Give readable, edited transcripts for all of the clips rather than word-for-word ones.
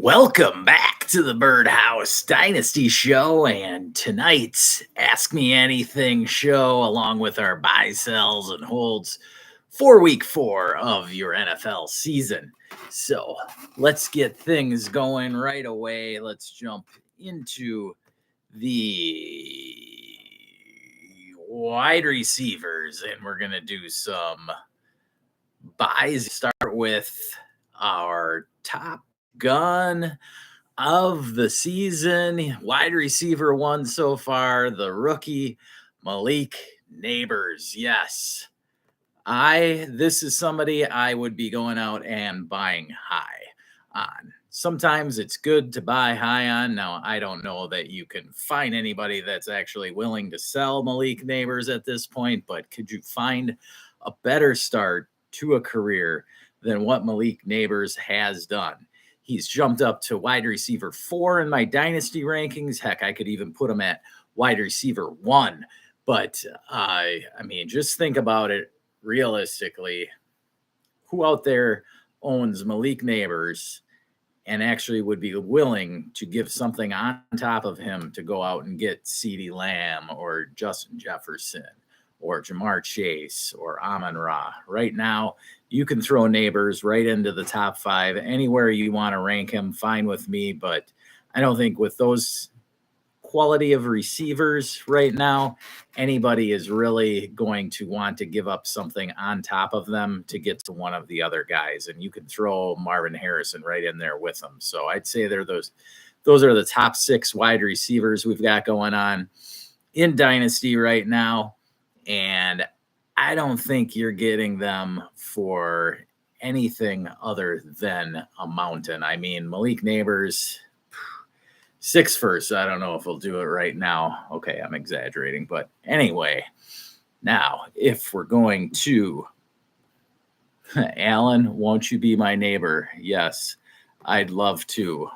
Welcome back to the Birdhouse Dynasty show and tonight's Ask Me Anything show, along with our buy, sells, and holds for week 4 of your NFL season. So let's get things going right away. Let's jump into the wide receivers, and we're going to do some buys. Start with our top gun of the season, wide receiver 1 so far, the rookie Malik Neighbors. Yes, this is somebody I would be going out and buying high on. Sometimes it's good to buy high on. Now, I don't know that you can find anybody that's actually willing to sell Malik Neighbors at this point, but could you find a better start to a career than what Malik Neighbors has done? He's jumped up to wide receiver 4 in my dynasty rankings. Heck, I could even put him at wide receiver 1. But I mean, just think about it realistically. Who out there owns Malik Neighbors and actually would be willing to give something on top of him to go out and get CeeDee Lamb or Justin Jefferson or Jamar Chase or Amon-Ra? Right now, you can throw Neighbors right into the top 5. Anywhere you want to rank him, fine with me. But I don't think with those quality of receivers right now, anybody is really going to want to give up something on top of them to get to one of the other guys. And you can throw Marvin Harrison right in there with them. So I'd say those are the top 6 wide receivers we've got going on in Dynasty right now. And I don't think you're getting them for anything other than a mountain. I mean, Malik Neighbors, 6 first. I don't know if we'll do it right now. Okay, I'm exaggerating. But anyway, now, if we're going to Alan, won't you be my neighbor? Yes, I'd love to.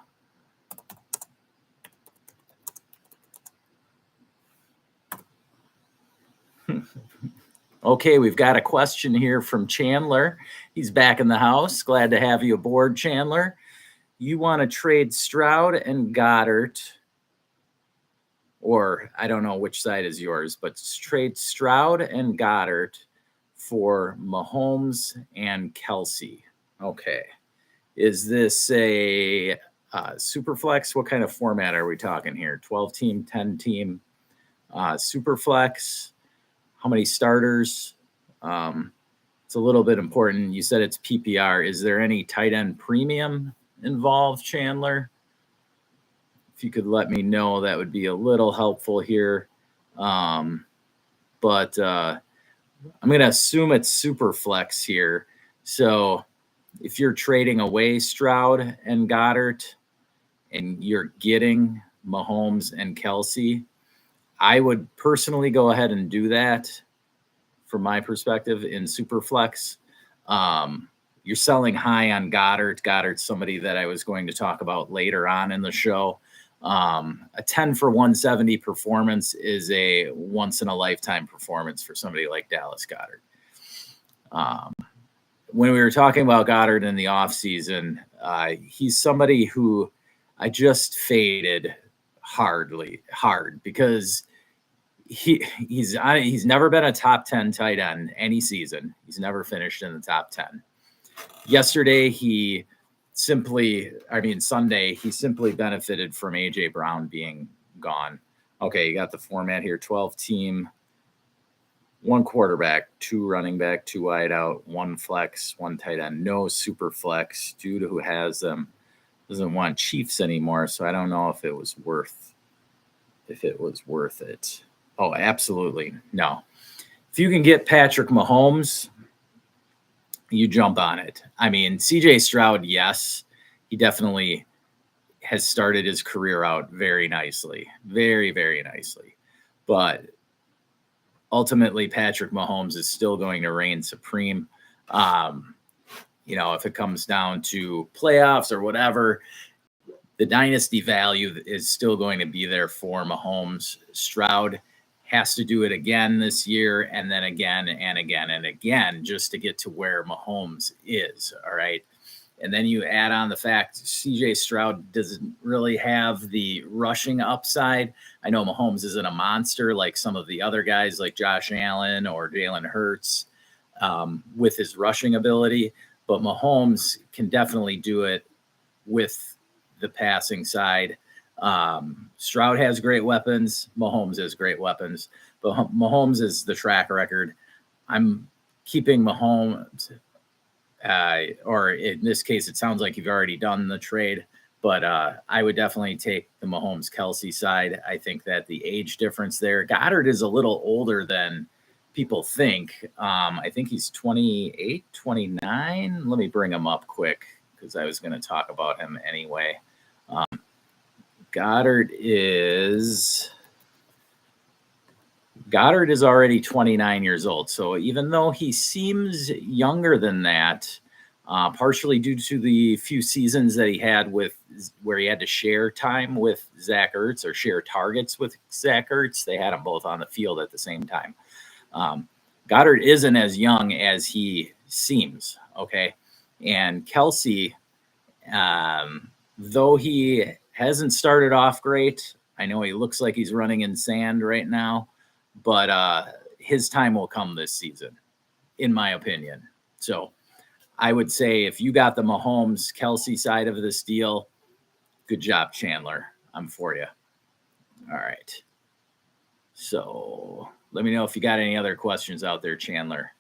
Okay, we've got a question here from Chandler. He's back in the house. Glad to have you aboard, Chandler. You want to trade Stroud and Goddard, or I don't know which side is yours, but trade Stroud and Goddard for Mahomes and Kelsey. Okay. Is this a super flex? What kind of format are we talking here? 12-team, 10-team, super flex? How many starters? It's a little bit important. You said it's PPR. Is there any tight end premium involved, Chandler? If you could let me know, that would be a little helpful here. But I'm going to assume it's super flex here. So if you're trading away Stroud and Goddard and you're getting Mahomes and Kelsey, I would personally go ahead and do that from my perspective in Superflex. You're selling high on Goddard. Goddard's somebody that I was going to talk about later on in the show. A 10 for 170 performance is a once-in-a-lifetime performance for somebody like Dallas Goedert. When we were talking about Goddard in the offseason, he's somebody who I just faded hard because he's never been a top 10 tight end any season. He's never finished in the top 10. Yesterday, Sunday, he simply benefited from A.J. Brown being gone. Okay, you got the format here, 12-team, 1 quarterback, 2 running back, 2 wide out, 1 flex, 1 tight end. No super flex. Dude who has them doesn't want Chiefs anymore, so I don't know if it was worth it. Oh, absolutely no. If you can get Patrick Mahomes, you jump on it. I mean, CJ Stroud, yes, he definitely has started his career out very nicely, very, very nicely. But ultimately, Patrick Mahomes is still going to reign supreme. If it comes down to playoffs or whatever, the dynasty value is still going to be there for Mahomes. Stroud has to do it again this year, and then again and again and again, just to get to where Mahomes is. All right. And then you add on the fact CJ Stroud doesn't really have the rushing upside. I know Mahomes isn't a monster like some of the other guys like Josh Allen or Jalen Hurts with his rushing ability, but Mahomes can definitely do it with the passing side. Stroud has great weapons. Mahomes has great weapons, but Mahomes is the track record. I'm keeping Mahomes, or in this case, it sounds like you've already done the trade, but I would definitely take the Mahomes-Kelsey side. I think that the age difference there, Goddard is a little older than people think. I think he's 28, 29. Let me bring him up quick because I was going to talk about him anyway. Goddard is already 29 years old. So even though he seems younger than that, partially due to the few seasons that he had where he had to share time with Zach Ertz or share targets with Zach Ertz, they had them both on the field at the same time. Goddard isn't as young as he seems. Okay. And Kelsey, though he hasn't started off great, I know he looks like he's running in sand right now, but his time will come this season, in my opinion. So I would say if you got the Mahomes-Kelsey side of this deal, good job, Chandler. I'm for you. All right. So let me know if you got any other questions out there, Chandler.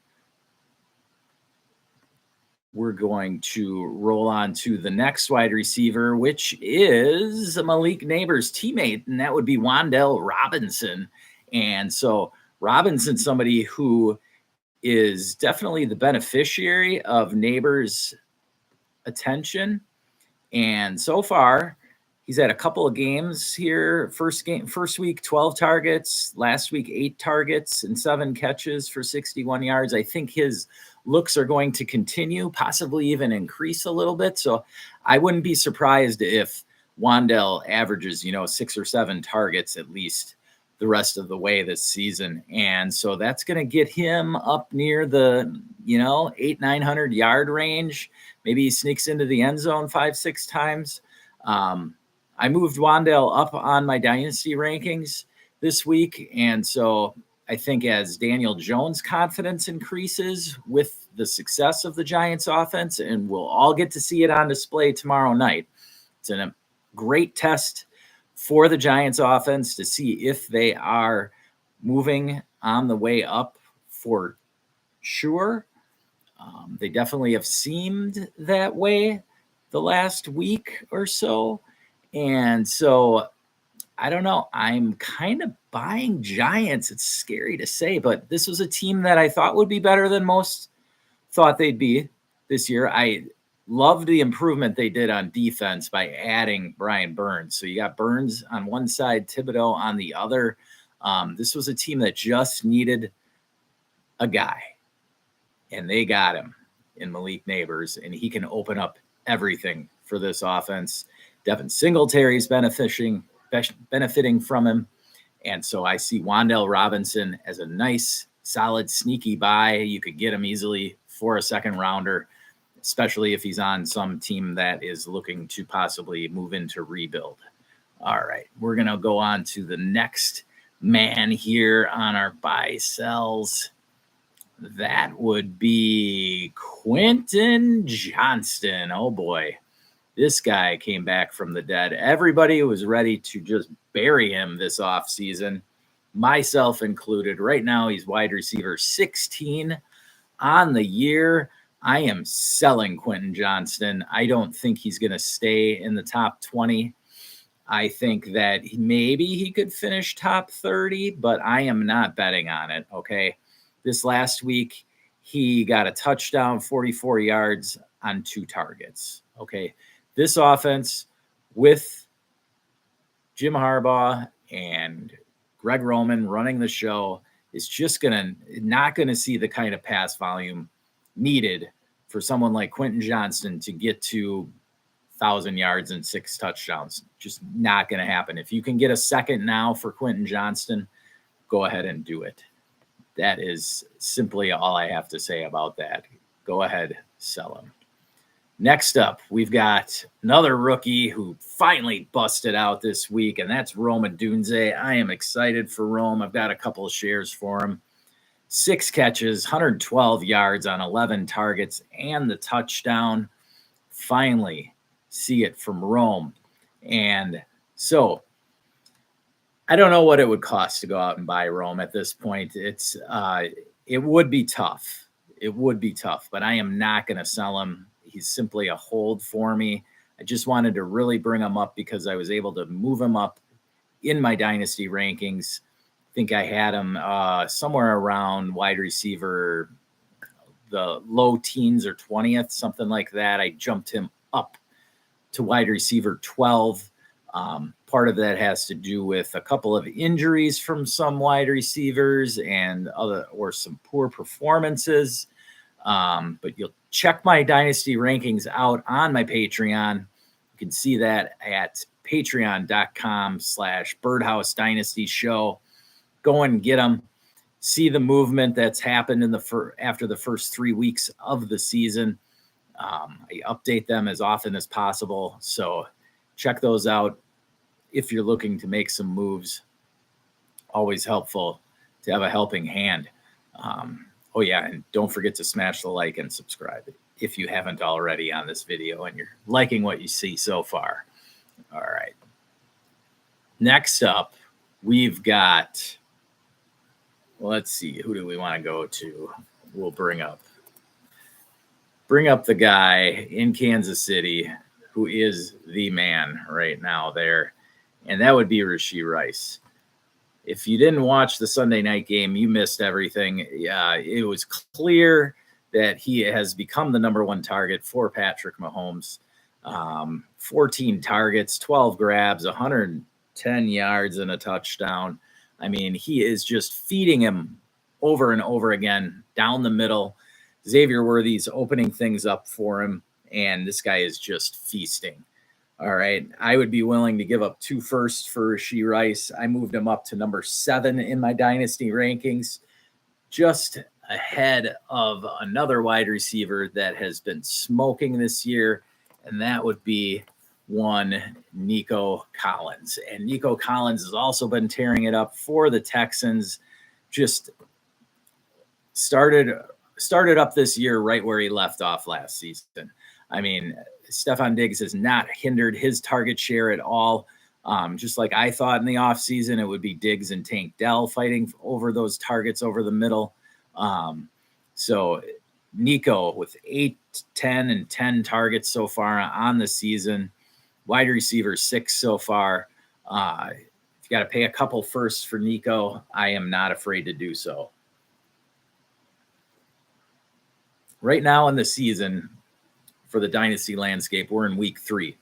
We're going to roll on to the next wide receiver, which is Malik Neighbors' teammate, and that would be Wan'Dale Robinson. And so Robinson's somebody who is definitely the beneficiary of Neighbors' attention. And so far, he's had a couple of games here. First week, 12 targets. Last week, 8 targets and 7 catches for 61 yards. I think his looks are going to continue, possibly even increase a little bit. So I wouldn't be surprised if Wan'Dale averages, 6 or 7 targets at least the rest of the way this season. And so that's going to get him up near the, 800-900 yard range. Maybe he sneaks into the end zone 5-6 times. I moved Wan'Dale up on my dynasty rankings this week. And so I think as Daniel Jones' confidence increases with the success of the Giants offense, and we'll all get to see it on display tomorrow night. It's a great test for the Giants offense to see if they are moving on the way up for sure. They definitely have seemed that way the last week or so. And so I don't know. I'm kind of buying Giants. It's scary to say, but this was a team that I thought would be better than most thought they'd be this year. I loved the improvement they did on defense by adding Brian Burns. So you got Burns on one side, Thibodeau on the other. This was a team that just needed a guy, and they got him in Malik Neighbors, and he can open up everything for this offense. Devin Singletary's benefiting from him. And so I see Wan'Dale Robinson as a nice, solid, sneaky buy. You could get him easily for a second rounder, especially if he's on some team that is looking to possibly move into rebuild. All right, we're going to go on to the next man here on our buy sells. That would be Quentin Johnston. Oh boy. This guy came back from the dead. Everybody was ready to just bury him this offseason, myself included. Right now, he's wide receiver 16 on the year. I am selling Quentin Johnston. I don't think he's going to stay in the top 20. I think that maybe he could finish top 30, but I am not betting on it, okay? This last week, he got a touchdown, 44 yards on 2 targets, okay? This offense with Jim Harbaugh and Greg Roman running the show is just not going to see the kind of pass volume needed for someone like Quentin Johnston to get to 1,000 yards and 6 touchdowns. Just not going to happen. If you can get a second now for Quentin Johnston, go ahead and do it. That is simply all I have to say about that. Go ahead, sell him. Next up, we've got another rookie who finally busted out this week, and that's Rome Odunze. I am excited for Rome. I've got a couple of shares for him. 6 catches, 112 yards on 11 targets, and the touchdown. Finally see it from Rome. And so I don't know what it would cost to go out and buy Rome at this point. It would be tough. It would be tough, but I am not going to sell him. He's simply a hold for me. I just wanted to really bring him up because I was able to move him up in my dynasty rankings. I think I had him somewhere around wide receiver, the low teens or 20th, something like that. I jumped him up to wide receiver 12. Part of that has to do with a couple of injuries from some wide receivers and some poor performances. But you'll check my dynasty rankings out on my Patreon. You can see that at patreon.com/Birdhouse Dynasty Show. Go and get them. See the movement that's happened after the first 3 weeks of the season. I update them as often as possible. So check those out if you're looking to make some moves. Always helpful to have a helping hand. Oh yeah, and don't forget to smash the like and subscribe if you haven't already on this video and you're liking what you see so far. All right. Next up, we've got, let's see, who do we want to go to? We'll bring up the guy in Kansas City who is the man right now there, and that would be Rashee Rice. If you didn't watch the Sunday night game, you missed everything. Yeah, it was clear that he has become the number one target for Patrick Mahomes. 14 targets, 12 grabs, 110 yards, and a touchdown. I mean, he is just feeding him over and over again down the middle. Xavier Worthy's opening things up for him, and this guy is just feasting. All right, I would be willing to give up 2 firsts for Rashee Rice. I moved him up to number 7 in my dynasty rankings, just ahead of another wide receiver that has been smoking this year, and that would be one Nico Collins. And Nico Collins has also been tearing it up for the Texans. Just started up this year right where he left off last season. I mean, Stephon Diggs has not hindered his target share at all. Just like I thought in the offseason, it would be Diggs and Tank Dell fighting over those targets over the middle. So Nico with 8, 10, and 10 targets so far on the season. Wide receiver 6 so far. If you got to pay a couple firsts for Nico, I am not afraid to do so. Right now in the season, for the dynasty landscape, we're in week 3,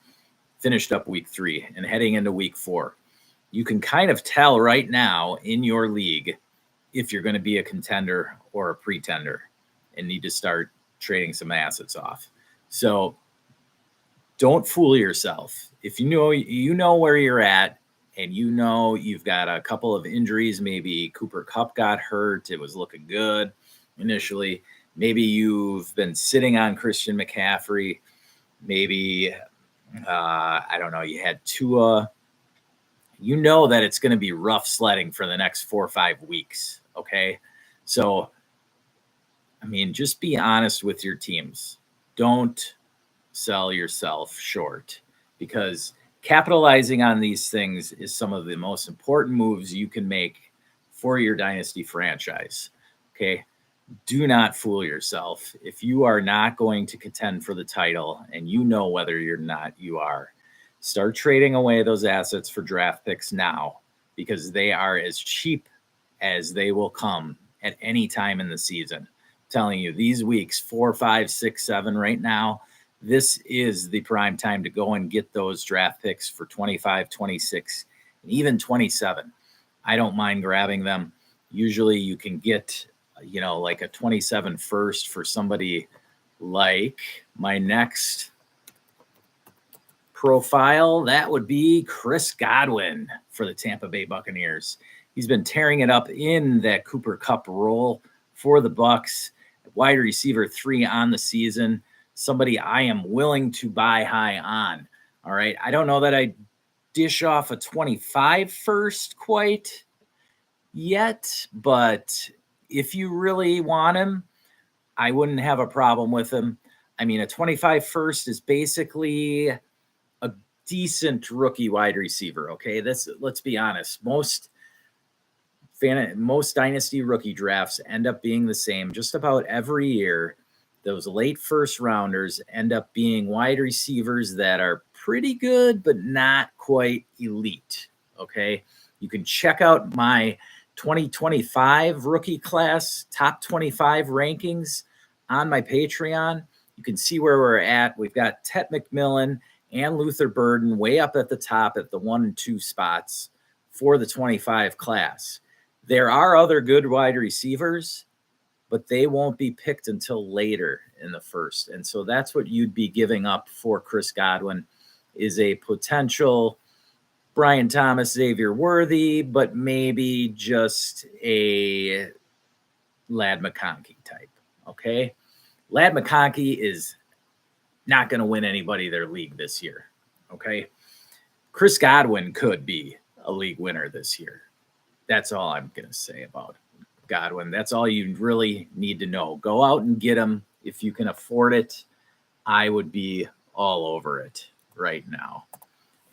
finished up week 3 and heading into week 4. You can kind of tell right now in your league if you're going to be a contender or a pretender and need to start trading some assets off. So don't fool yourself. If you know where you're at and you know you've got a couple of injuries, maybe Cooper Kupp got hurt, it was looking good initially. Maybe you've been sitting on Christian McCaffrey. Maybe, I don't know, you had Tua. You know that it's going to be rough sledding for the next 4 or 5 weeks, okay? So, I mean, just be honest with your teams. Don't sell yourself short, because capitalizing on these things is some of the most important moves you can make for your dynasty franchise, okay? Do not fool yourself. If you are not going to contend for the title and you know whether you're not, you are, start trading away those assets for draft picks now, because they are as cheap as they will come at any time in the season. I'm telling you, these weeks 4, 5, 6, 7 right now, this is the prime time to go and get those draft picks for 25, 26, and even 27. I don't mind grabbing them. Usually you can get like a 27 first for somebody like my next profile. That would be Chris Godwin for the Tampa Bay Buccaneers. He's been tearing it up in that Cooper Kupp role for the Bucs. Wide receiver 3 on the season. somebody I am willing to buy high on. All right. I don't know that I dish off a 25 first quite yet, but if you really want him, I wouldn't have a problem with him. I mean, a 25 first is basically a decent rookie wide receiver. Okay. Let's be honest. Most dynasty rookie drafts end up being the same just about every year. Those late first rounders end up being wide receivers that are pretty good, but not quite elite. Okay. You can check out my 2025 rookie class top 25 rankings on my Patreon. You can see where we're at. We've got Tet McMillan and Luther Burden way up at the top at the 1 and 2 spots for the 25 class. There are other good wide receivers, but they won't be picked until later in the first. And so that's what you'd be giving up for Chris Godwin, is a potential Brian Thomas, Xavier Worthy, but maybe just a Ladd McConkey type. Okay. Ladd McConkey is not going to win anybody their league this year. Okay. Chris Godwin could be a league winner this year. That's all I'm going to say about Godwin. That's all you really need to know. Go out and get him if you can afford it. I would be all over it right now.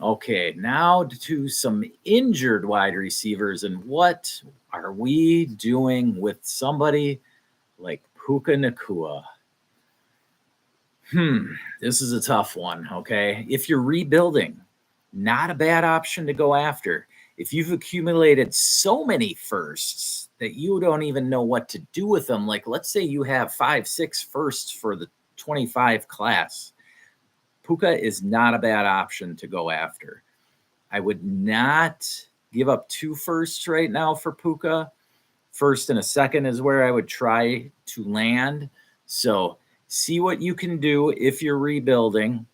Okay, now to some injured wide receivers. And what are we doing with somebody like Puka Nacua? This is a tough one, okay? If you're rebuilding, not a bad option to go after. If you've accumulated so many firsts that you don't even know what to do with them, like let's say you have 5, 6 firsts for the 25 class, Puka is not a bad option to go after. I would not give up 2 firsts right now for Puka. First and a second is where I would try to land. So see what you can do if you're rebuilding.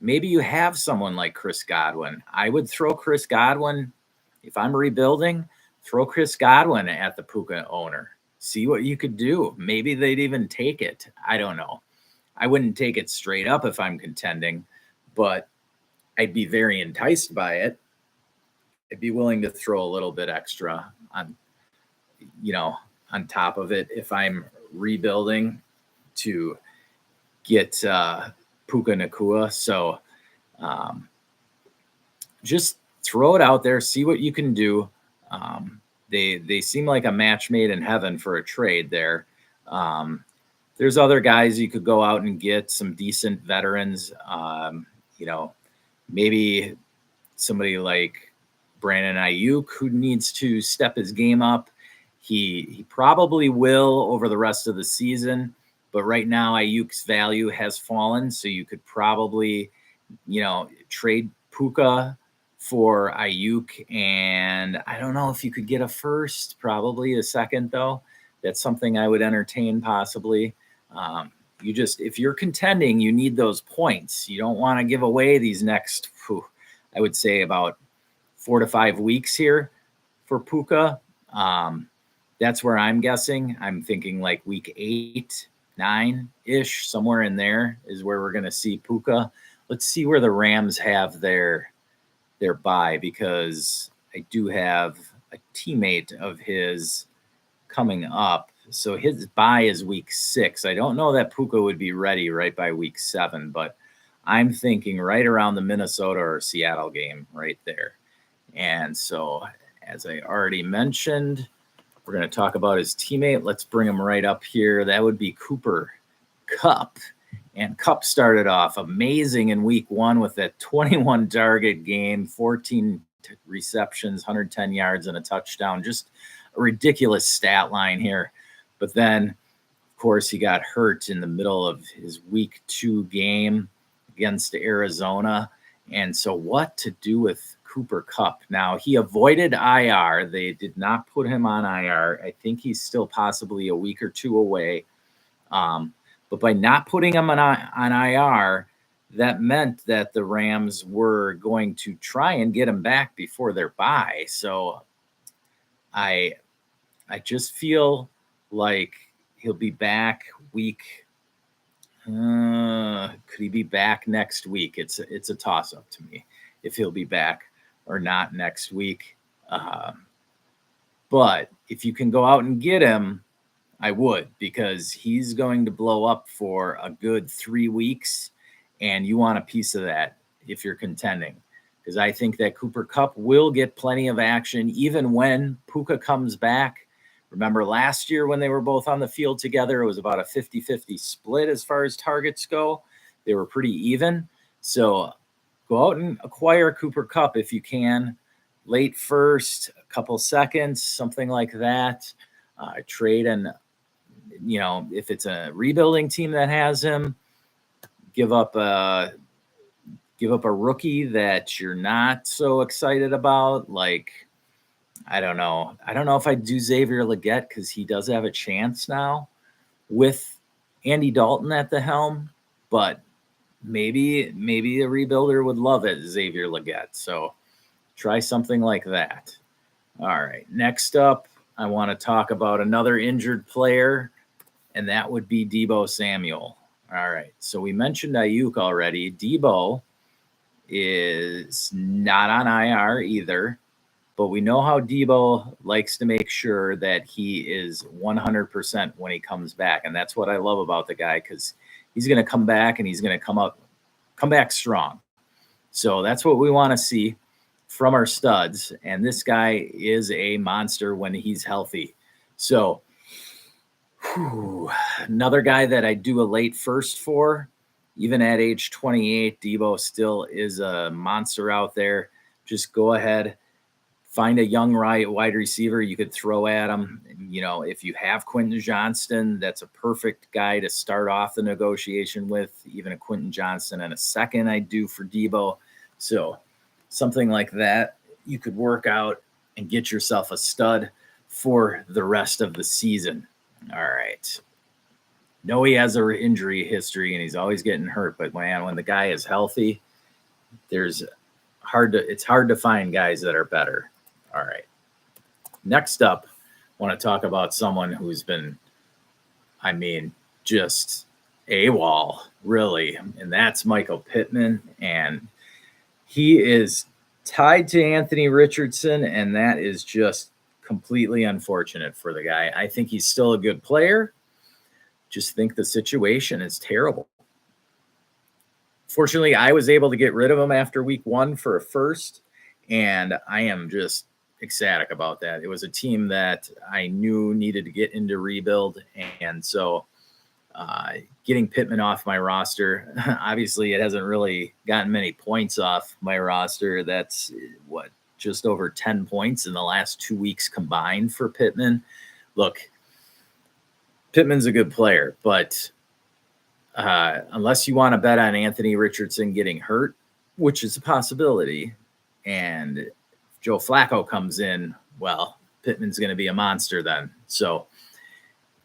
Maybe you have someone like Chris Godwin. I would throw Chris Godwin, if I'm rebuilding, throw Chris Godwin at the Puka owner. See what you could do. Maybe they'd even take it. I don't know. I wouldn't take it straight up if I'm contending, but I'd be very enticed by it. I'd be willing to throw a little bit extra on top of it if I'm rebuilding to get Puka Nacua. So just throw it out there, see what you can do. They seem like a match made in heaven for a trade there. There's other guys you could go out and get, some decent veterans. Maybe somebody like Brandon Ayuk, who needs to step his game up. He probably will over the rest of the season, but right now Ayuk's value has fallen, so you could probably, trade Puka for Ayuk, and I don't know if you could get a first, probably a second though. That's something I would entertain possibly. If you're contending, you need those points. You don't want to give away these next, I would say about 4 to 5 weeks here for Puka. That's where I'm guessing. I'm thinking like week 8, 9-ish, somewhere in there is where we're going to see Puka. Let's see where the Rams have their bye, because I do have a teammate of his coming up. So his bye is week 6. I don't know that Puka would be ready right by week 7, but I'm thinking right around the Minnesota or Seattle game right there. And so, as I already mentioned, we're going to talk about his teammate. Let's bring him right up here. That would be Cooper Kupp. And Kupp started off amazing in week 1 with that 21 target game, 14 receptions, 110 yards, and a touchdown. Just a ridiculous stat line here. But then, of course, he got hurt in the middle of his week 2 game against Arizona. And so what to do with Cooper Kupp? Now, he avoided IR. They did not put him on IR. I think he's still possibly a week or 2 away. But by not putting him on IR, that meant that the Rams were going to try and get him back before their bye. So I just feel like he'll be back week Could he be back next week? It's a toss up to me if he'll be back or not next week. But if you can go out and get him, I would, because he's going to blow up for a good 3 weeks, and you want a piece of that if you're contending. Because I think that Cooper Kupp will get plenty of action even when Puka comes back. Remember last year when they were both on the field together, it was about a 50-50 split as far as targets go. They were pretty even. So go out and acquire Cooper Kupp if you can. Late first, a couple seconds, something like that. Trade, and if it's a rebuilding team that has him, give up a rookie that you're not so excited about. Like, I don't know if I'd do Xavier Legette, because he does have a chance now with Andy Dalton at the helm, but maybe a rebuilder would love it, Xavier Legette. So try something like that. All right. Next up, I want to talk about another injured player, and that would be Deebo Samuel. All right. So we mentioned Ayuk already. Deebo is not on IR either, but we know how Deebo likes to make sure that he is 100% when he comes back. And that's what I love about the guy, because he's going to come back and he's going to come back strong. So that's what we want to see from our studs. And this guy is a monster when he's healthy. So another guy that I do a late first for, even at age 28, Deebo still is a monster out there. Just go ahead, find a young wide receiver you could throw at him. If you have Quentin Johnston, that's a perfect guy to start off the negotiation with. Even a Quentin Johnston and a second I do for Deebo. So something like that, you could work out and get yourself a stud for the rest of the season. All right. No, he has an injury history and he's always getting hurt, but man, when the guy is healthy, it's hard to find guys that are better. All right. Next up, I want to talk about someone who's been, just AWOL, really, and that's Michael Pittman. And he is tied to Anthony Richardson, and that is just completely unfortunate for the guy. I think he's still a good player. Just think the situation is terrible. Fortunately, I was able to get rid of him after week 1 for a first, and I am just ecstatic about that. It was a team that I knew needed to get into rebuild, and so getting Pittman off my roster, obviously it hasn't really gotten many points off my roster. That's just over 10 points in the last 2 weeks combined for Pittman. Look, Pittman's a good player, but unless you want to bet on Anthony Richardson getting hurt, which is a possibility, and Joe Flacco comes in, well, Pittman's going to be a monster then. So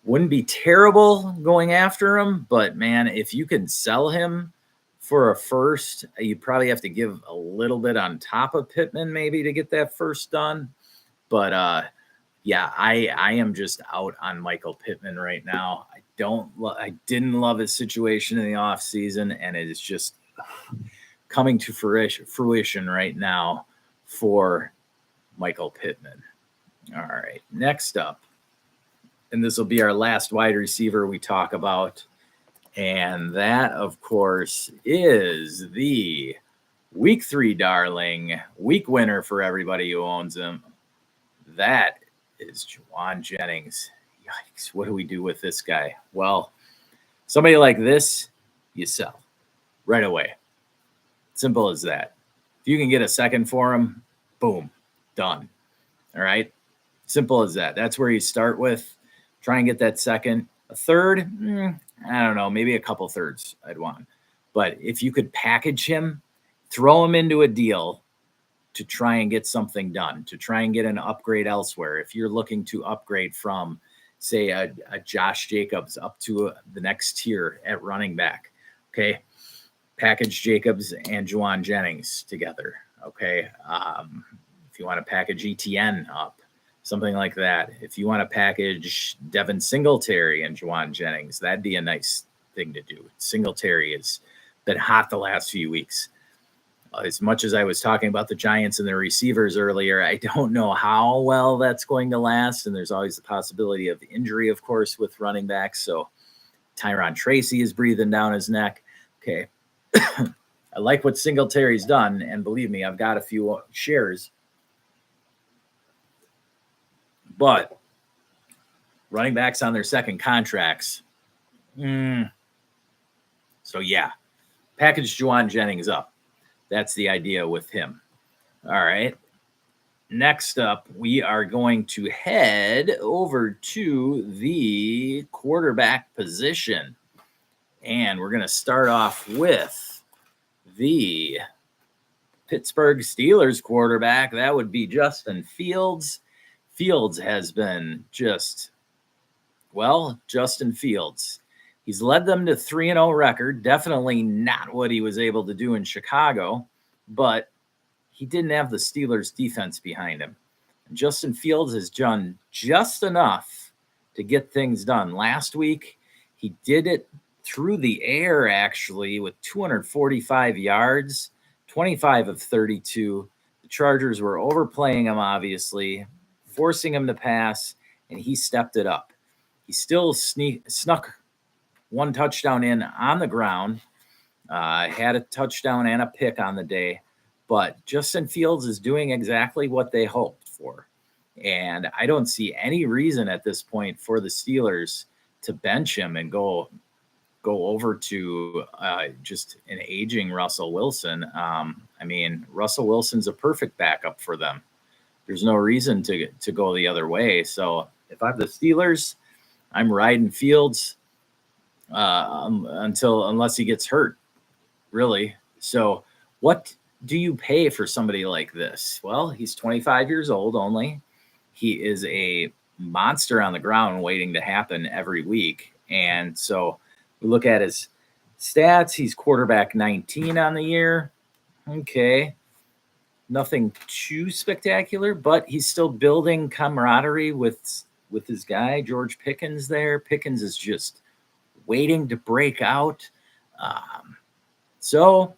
wouldn't be terrible going after him, but man, if you can sell him for a first, you probably have to give a little bit on top of Pittman maybe to get that first done. But I am just out on Michael Pittman right now. I didn't love his situation in the offseason, and it is just coming to fruition right now for Michael Pittman. All right, next up, and this will be our last wide receiver we talk about, and that, of course, is the week 3 darling, week winner for everybody who owns him. That is Juwan Jennings. Yikes, what do we do with this guy? Well, somebody like this, you sell right away. Simple as that. If you can get a second for him, boom, done. All right? Simple as that. That's where you start with. Try and get that second. A third, I don't know, maybe a couple thirds I'd want. But if you could package him, throw him into a deal to try and get something done, to try and get an upgrade elsewhere. If you're looking to upgrade from, say, a Josh Jacobs up to the next tier at running back, okay, package Jacobs and Juwan Jennings together, okay? If you want to package ETN up, something like that. If you want to package Devin Singletary and Juwan Jennings, that'd be a nice thing to do. Singletary has been hot the last few weeks. As much as I was talking about the Giants and their receivers earlier, I don't know how well that's going to last. And there's always the possibility of injury, of course, with running backs. So Tyron Tracy is breathing down his neck. Okay. I like what Singletary's done. And believe me, I've got a few shares. But running backs on their second contracts. So, yeah, package Juwan Jennings up. That's the idea with him. All right. Next up, we are going to head over to the quarterback position. And we're going to start off with the Pittsburgh Steelers quarterback. That would be Justin Fields. Fields has been Justin Fields. He's led them to 3-0 record. Definitely not what he was able to do in Chicago, but he didn't have the Steelers defense behind him. And Justin Fields has done just enough to get things done. Last week, he did it through the air, actually, with 245 yards, 25 of 32. The Chargers were overplaying him, obviously, forcing him to pass, and he stepped it up. He still snuck one touchdown in on the ground, had a touchdown and a pick on the day, but Justin Fields is doing exactly what they hoped for. And I don't see any reason at this point for the Steelers to bench him and go over to just an aging Russell Wilson. Russell Wilson's a perfect backup for them. There's no reason to go the other way. So if I'm the Steelers, I'm riding Fields unless he gets hurt, really. So what do you pay for somebody like this? Well, he's 25 years old only. He is a monster on the ground waiting to happen every week. And so we look at his stats. He's quarterback 19 on the year. Okay. Nothing too spectacular, but he's still building camaraderie with his guy, George Pickens there. Pickens is just waiting to break out. So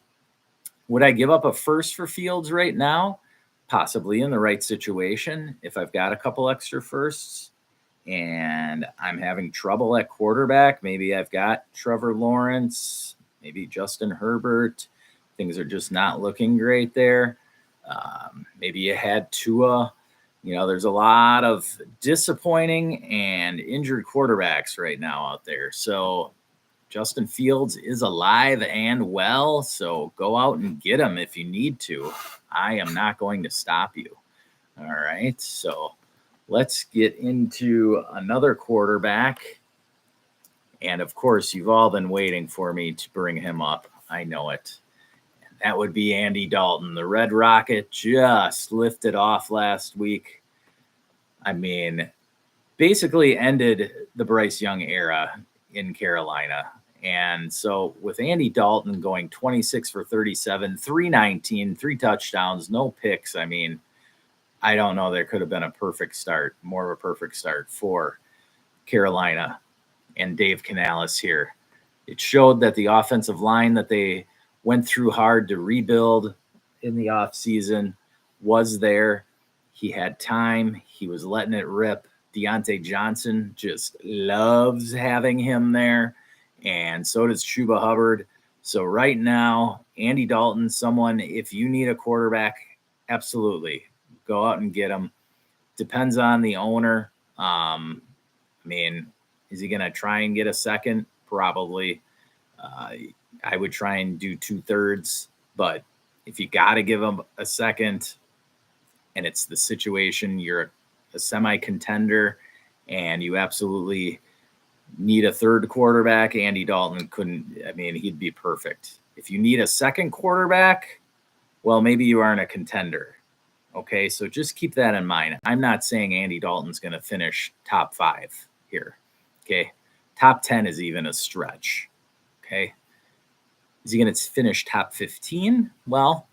would I give up a first for Fields right now? Possibly in the right situation. If I've got a couple extra firsts and I'm having trouble at quarterback, maybe I've got Trevor Lawrence, maybe Justin Herbert. Things are just not looking great there. Maybe you had Tua. There's a lot of disappointing and injured quarterbacks right now out there. So Justin Fields is alive and well. So go out and get him if you need to. I am not going to stop you. All right. So let's get into another quarterback. And of course, you've all been waiting for me to bring him up. I know it. That would be Andy Dalton. The Red Rocket just lifted off last week. Basically ended the Bryce Young era in Carolina. And so with Andy Dalton going 26 for 37, 319, 3 touchdowns, no picks. I don't know. There could have been more of a perfect start for Carolina and Dave Canales here. It showed that the offensive line that they went through hard to rebuild in the offseason was there. He had time. He was letting it rip. Deontay Johnson just loves having him there. And so does Chuba Hubbard. So right now, Andy Dalton, someone, if you need a quarterback, absolutely go out and get him. Depends on the owner. Is he going to try and get a second? Probably. I would try and do 2/3, but if you got to give him a second and it's the situation, you're a semi-contender and you absolutely need a third quarterback, Andy Dalton he'd be perfect. If you need a second quarterback, well, maybe you aren't a contender. Okay, so just keep that in mind. I'm not saying Andy Dalton's going to finish top 5 here. Okay, top 10 is even a stretch. Okay. Is he going to finish top 15? Well,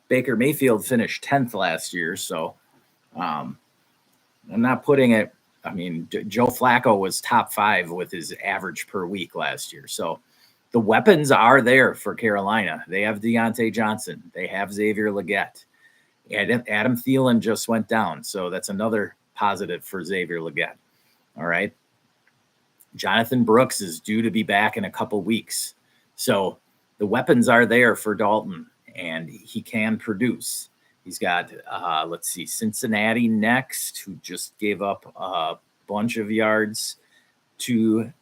Baker Mayfield finished 10th last year. So I'm not putting it I mean, Joe Flacco was top 5 with his average per week last year. So the weapons are there for Carolina. They have Deontay Johnson. They have Xavier Legette. And Adam Thielen just went down. So that's another positive for Xavier Legette. All right. Jonathan Brooks is due to be back in a couple weeks. So the weapons are there for Dalton, and he can produce. He's got, Cincinnati next, who just gave up a bunch of yards to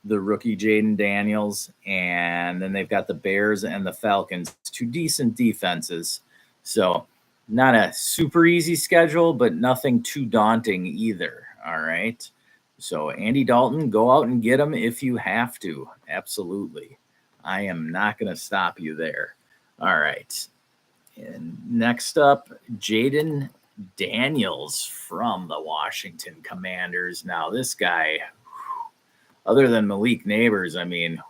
the rookie Jaden Daniels. And then they've got the Bears and the Falcons, 2 decent defenses. So not a super easy schedule, but nothing too daunting either. All right. So Andy Dalton, go out and get him if you have to. Absolutely. I am not going to stop you there. All right. And next up, Jaden Daniels from the Washington Commanders. Now, this guy, other than Malik Neighbors, I mean,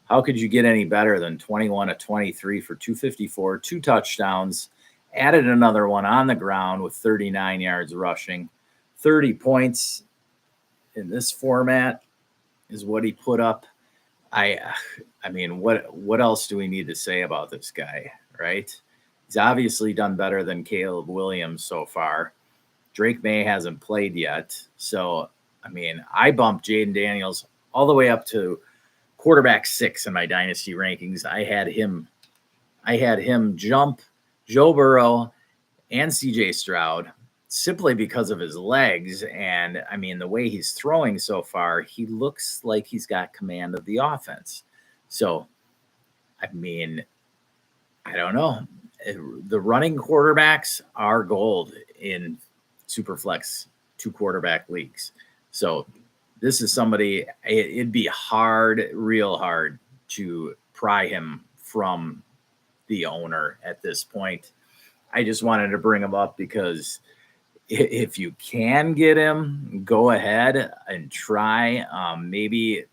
how could you get any better than 21 of 23 for 254, 2 touchdowns, added another one on the ground with 39 yards rushing, 30 points in this format is what he put up. I mean, what else do we need to say about this guy, right? He's obviously done better than Caleb Williams so far. Drake May hasn't played yet. So, I mean, I bumped Jaden Daniels all the way up to quarterback 6 in my dynasty rankings. I had him jump Joe Burrow and CJ Stroud simply because of his legs. And I mean, the way he's throwing so far, he looks like he's got command of the offense. So, I mean, I don't know. The running quarterbacks are gold in Superflex 2 quarterback leagues. So this is somebody, it'd be hard, real hard to pry him from the owner at this point. I just wanted to bring him up because if you can get him, go ahead and try. Maybe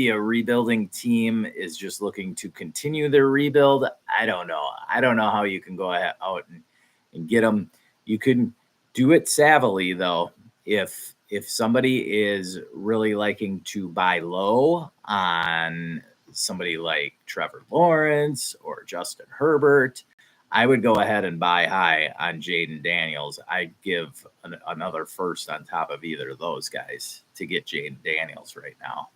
a rebuilding team is just looking to continue their rebuild. I don't know. I don't know how you can go out and get them. You can do it savvily, though. If somebody is really liking to buy low on somebody like Trevor Lawrence or Justin Herbert, I would go ahead and buy high on Jaden Daniels. I'd give another first on top of either of those guys to get Jaden Daniels right now.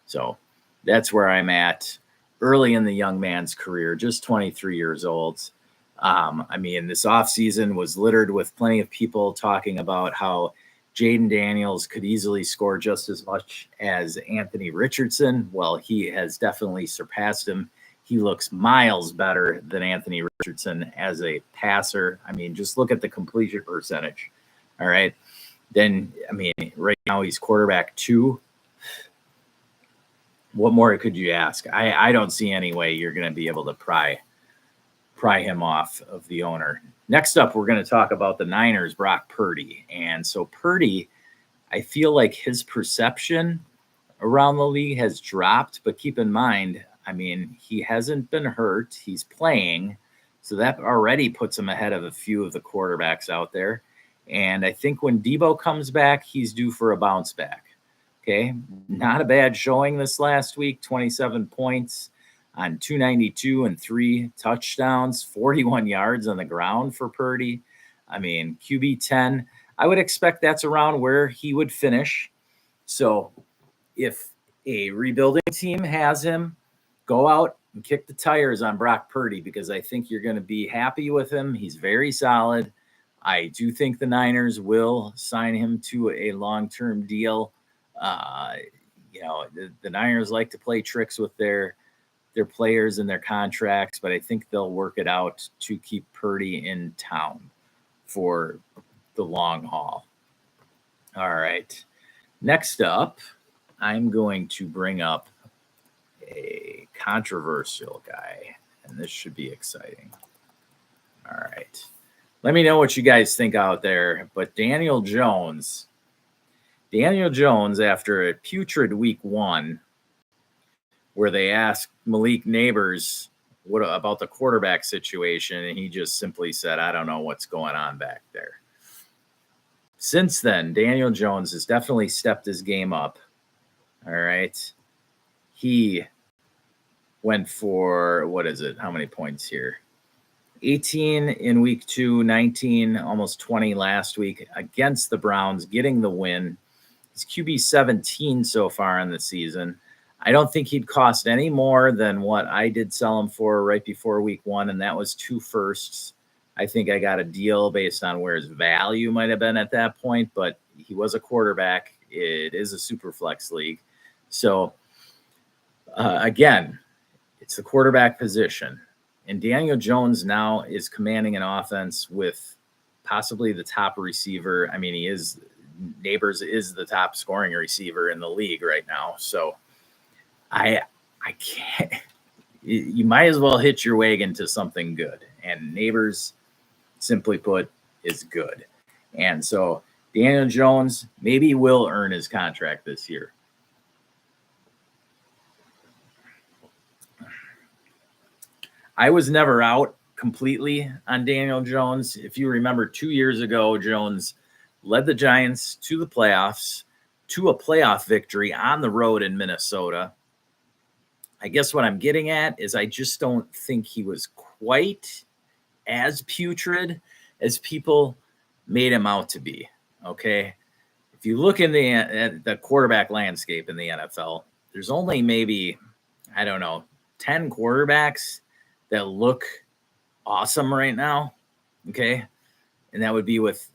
So that's where I'm at early in the young man's career, just 23 years old. I mean, this offseason was littered with plenty of people talking about how Jaden Daniels could easily score just as much as Anthony Richardson. Well, he has definitely surpassed him. He looks miles better than Anthony Richardson as a passer. I mean, just look at the completion percentage. All right. Then, I mean, right now he's quarterback 2. What more could you ask? I don't see any way you're going to be able to pry him off of the owner. Next up, we're going to talk about the Niners, Brock Purdy. And so Purdy, I feel like his perception around the league has dropped, but keep in mind, I mean, he hasn't been hurt. He's playing. So that already puts him ahead of a few of the quarterbacks out there. And I think when Debo comes back, he's due for a bounce back. Okay. Not a bad showing this last week, 27 points on 292 and 3 touchdowns, 41 yards on the ground for Purdy. I mean, QB 10, I would expect that's around where he would finish. So if a rebuilding team has him, go out and kick the tires on Brock Purdy because I think you're going to be happy with him. He's very solid. I do think the Niners will sign him to a long-term deal. The Niners like to play tricks with their players and their contracts, but I think they'll work it out to keep Purdy in town for the long haul. All right. Next up, I'm going to bring up a controversial guy, and this should be exciting. All right. Let me know what you guys think out there, but Daniel Jones, after a putrid week 1, where they asked Malik Neighbors what about the quarterback situation, and he just simply said, I don't know what's going on back there. Since then, Daniel Jones has definitely stepped his game up. All right. He went for, what is it? How many points here? 18 in week 2, 19, almost 20 last week against the Browns, getting the win. He's QB 17 so far in the season. I don't think he'd cost any more than what I did sell him for right before week 1, and that was 2 firsts. I think I got a deal based on where his value might have been at that point, but he was a quarterback. It is a super flex league. So, again, it's the quarterback position. And Daniel Jones now is commanding an offense with possibly the top receiver. I mean, Neighbors is the top scoring receiver in the league right now. So I can't, you might as well hitch your wagon to something good. And Neighbors, simply put, is good. And so Daniel Jones maybe will earn his contract this year. I was never out completely on Daniel Jones. If you remember 2 years ago, Jones led the Giants to the playoffs, to a playoff victory on the road in Minnesota. I guess what I'm getting at is I just don't think he was quite as putrid as people made him out to be. Okay. If you look at the quarterback landscape in the NFL, there's only maybe, 10 quarterbacks that look awesome right now. Okay. And that would be with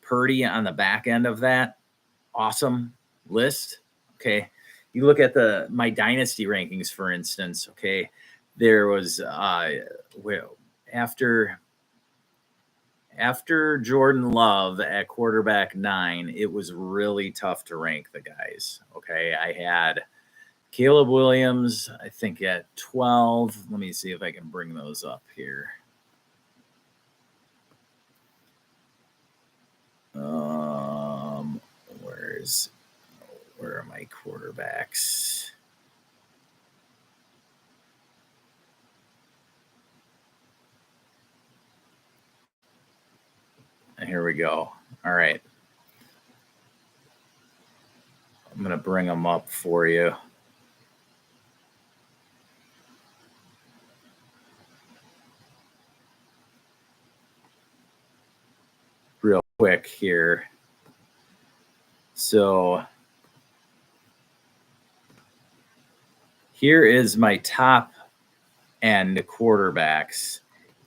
Purdy on the back end of that awesome list. Okay. You look at my dynasty rankings, for instance. Okay. There was, after Jordan Love at quarterback 9, it was really tough to rank the guys. Okay. I had Caleb Williams, I think at 12. Let me see if I can bring those up here. Where are my quarterbacks? And here we go. All right. I'm going to bring them up for you. Real quick here. So here is my top end quarterbacks.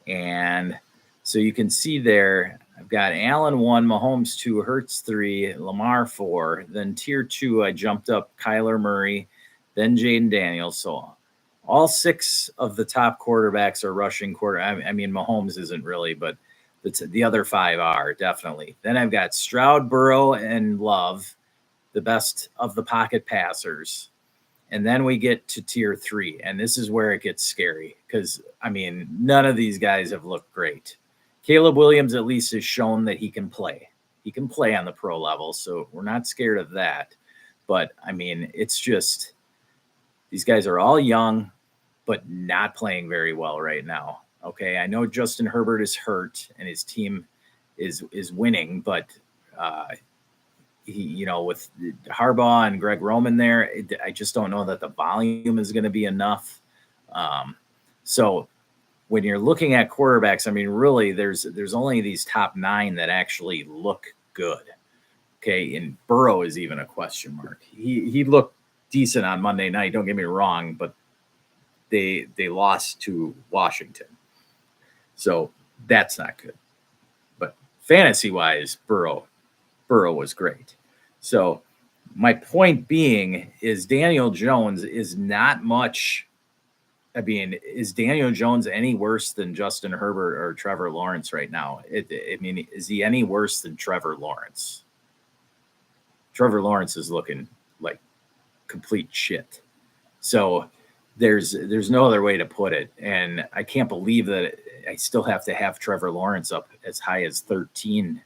And so you can see there, I've got Allen 1, Mahomes 2, Hurts 3, Lamar 4. Then tier 2, I jumped up Kyler Murray, then Jaden Daniels. So all 6 of the top quarterbacks are rushing quarter. I mean, Mahomes isn't really, but the other 5 are definitely. Then I've got Stroud, Burrow, and Love, the best of the pocket passers. And then we get to tier 3, and this is where it gets scary because, I mean, none of these guys have looked great. Caleb Williams at least has shown that he can play. He can play on the pro level, so we're not scared of that. But, I mean, it's just these guys are all young, but not playing very well right now. Okay, I know Justin Herbert is hurt and his team is winning, but he, with Harbaugh and Greg Roman there, I just don't know that the volume is going to be enough. So when you're looking at quarterbacks, I mean, really, there's only these top 9 that actually look good. Okay, and Burrow is even a question mark. He looked decent on Monday night. Don't get me wrong, but they lost to Washington. So that's not good. But fantasy-wise, Burrow was great. So my point being is Daniel Jones is not much. I mean, is Daniel Jones any worse than Justin Herbert or Trevor Lawrence right now? Is he any worse than Trevor Lawrence? Trevor Lawrence is looking like complete shit. So there's no other way to put it. And I can't believe that I still have to have Trevor Lawrence up as high as 13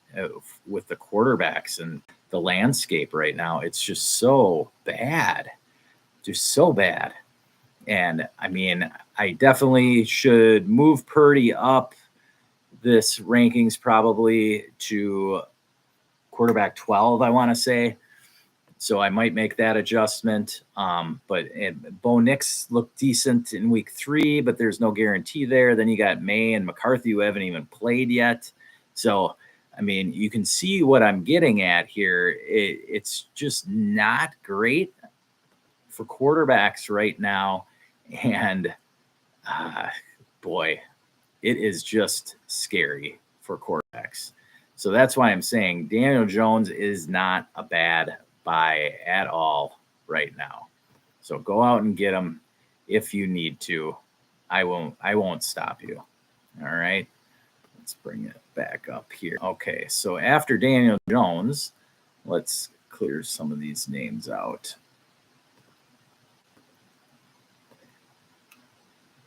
with the quarterbacks and the landscape right now. It's just so bad. Just so bad. And I mean, I definitely should move Purdy up this rankings probably to quarterback 12, I want to say. So I might make that adjustment. But Bo Nix looked decent in week 3, but there's no guarantee there. Then you got May and McCarthy who haven't even played yet. So, I mean, you can see what I'm getting at here. It's just not great for quarterbacks right now. And boy, it is just scary for quarterbacks. So that's why I'm saying Daniel Jones is not a bad buy at all right now. So go out and get him if you need to. I won't stop you. All right. Let's bring it back up here. Okay. So after Daniel Jones, let's clear some of these names out.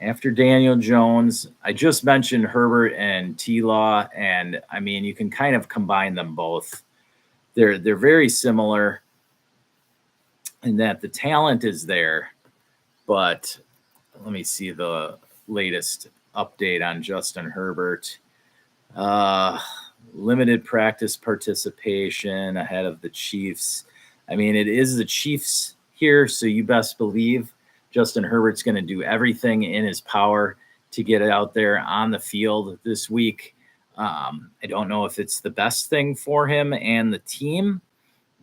After Daniel Jones, I just mentioned Herbert and T-Law, and I mean, you can kind of combine them both. They're very similar in that the talent is there, but let me see the latest update on Justin Herbert. Limited practice participation ahead of the Chiefs. I mean, it is the Chiefs here, so you best believe Justin Herbert's going to do everything in his power to get out there on the field this week. I don't know if it's the best thing for him and the team,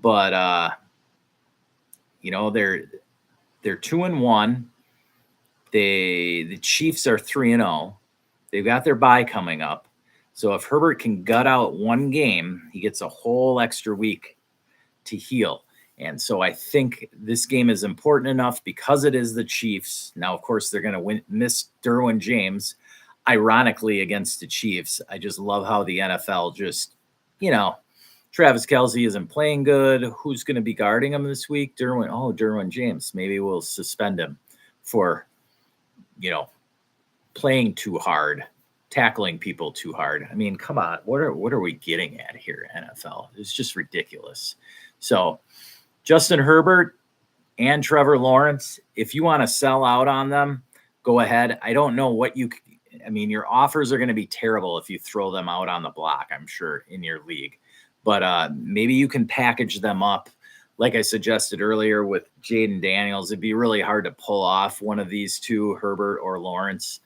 but you know, they're 2-1. The Chiefs are 3-0. They've got their bye coming up. So if Herbert can gut out one game, he gets a whole extra week to heal. And so I think this game is important enough because it is the Chiefs. Now, of course, they're going to miss Derwin James, ironically, against the Chiefs. I just love how the NFL just, you know, Travis Kelce isn't playing good. Who's going to be guarding him this week? Derwin James. Maybe we'll suspend him for, you know, playing too hard, tackling people too hard. I mean, come on. What are we getting at here, NFL? It's just ridiculous. So Justin Herbert and Trevor Lawrence, if you want to sell out on them, go ahead. I don't know what I mean, your offers are going to be terrible if you throw them out on the block, I'm sure, in your league. But maybe you can package them up. Like I suggested earlier with Jaden Daniels, it'd be really hard to pull off one of these two, Herbert or Lawrence,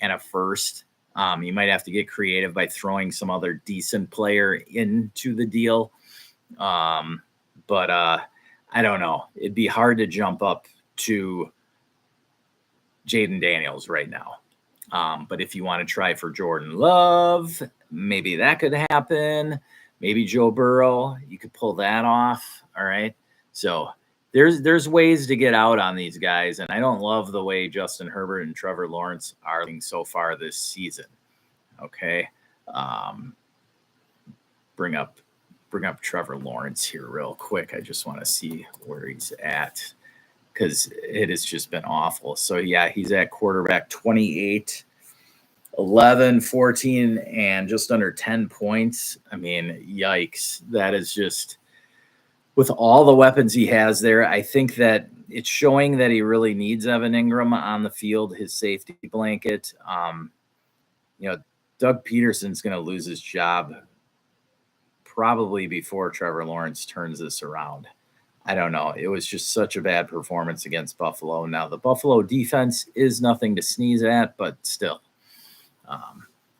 and a first. You might have to get creative by throwing some other decent player into the deal. But I don't know. It'd be hard to jump up to Jaden Daniels right now. But if you want to try for Jordan Love, maybe that could happen. Maybe Joe Burrow, you could pull that off. All right. So there's ways to get out on these guys. And I don't love the way Justin Herbert and Trevor Lawrence are so far this season. Okay. Bring up Trevor Lawrence here real quick. I just want to see where he's at because it has just been awful. So yeah, he's at quarterback 28, 11, 14, and just under 10 points. I mean, yikes. That is just, with all the weapons he has there, I think that it's showing that he really needs Evan Ingram on the field, his safety blanket. You know, Doug Peterson's going to lose his job probably before Trevor Lawrence turns this around. I don't know. It was just such a bad performance against Buffalo. Now, the Buffalo defense is nothing to sneeze at, but still.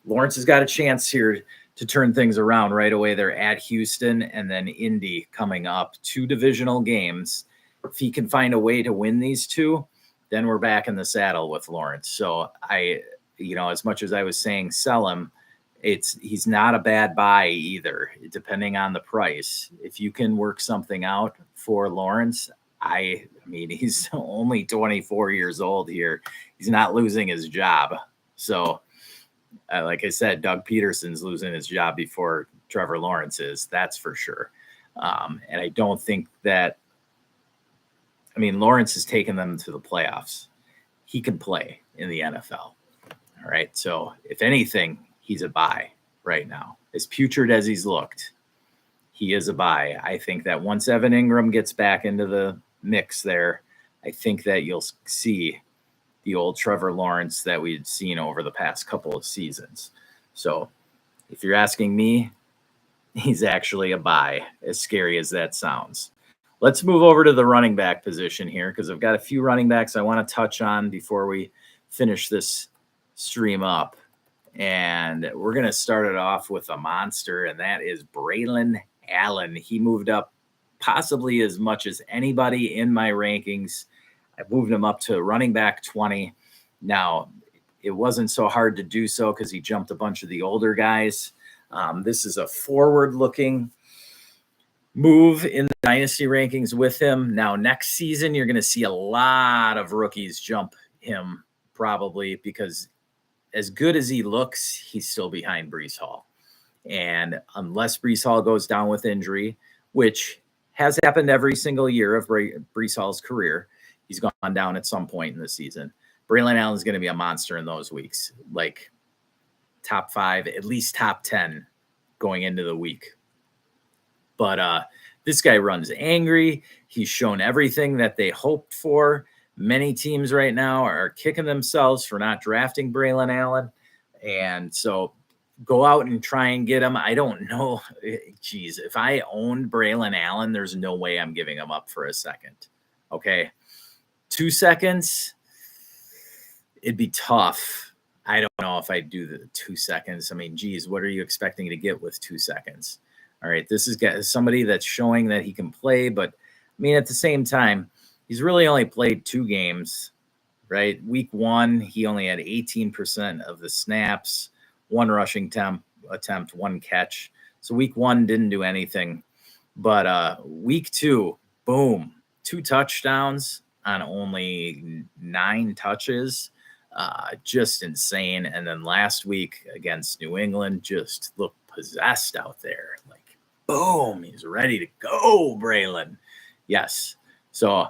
Lawrence has got a chance here to turn things around right away. They're at Houston and then Indy coming up. 2 divisional games. If he can find a way to win these 2, then we're back in the saddle with Lawrence. So as much as I was saying sell him, he's not a bad buy either, depending on the price. If you can work something out for Lawrence, I mean, he's only 24 years old here. He's not losing his job. So, like I said, Doug Peterson's losing his job before Trevor Lawrence is. That's for sure. And I don't think that, I mean, Lawrence has taken them to the playoffs. He can play in the NFL. All right. So if anything, he's a buy right now. As putrid as he's looked, he is a buy. I think that once Evan Ingram gets back into the mix there, I think that you'll see the old Trevor Lawrence that we'd seen over the past couple of seasons. So if you're asking me, he's actually a buy, as scary as that sounds. Let's move over to the running back position here because I've got a few running backs I want to touch on before we finish this stream up. And we're going to start it off with a monster, and that is Braylon Allen. He moved up possibly as much as anybody in my rankings. I moved him up to running back 20. Now, it wasn't so hard to do so because he jumped a bunch of the older guys. This is a forward-looking move in the dynasty rankings with him. Now, next season, you're going to see a lot of rookies jump him probably because as good as he looks, he's still behind Breece Hall. And unless Breece Hall goes down with injury, which has happened every single year of Breece Hall's career, he's gone down at some point in the season. Braylon Allen's going to be a monster in those weeks, like top 5, at least top 10 going into the week. But this guy runs angry. He's shown everything that they hoped for. Many teams right now are kicking themselves for not drafting Braylon Allen. And so go out and try and get him. I don't know. Geez, if I owned Braylon Allen, there's no way I'm giving him up for a second. Okay. 2 seconds, it'd be tough. I don't know if I'd do the 2 seconds. I mean, geez, what are you expecting to get with 2 seconds? All right, this is somebody that's showing that he can play, but I mean, at the same time, he's really only played 2 games, right? Week 1, he only had 18% of the snaps, 1 rushing attempt, 1 catch. So week 1 didn't do anything, but week 2, boom, 2 touchdowns on only 9 touches. Just insane. And then last week against New England, just looked possessed out there. Like, boom, he's ready to go, Braylon. Yes. So,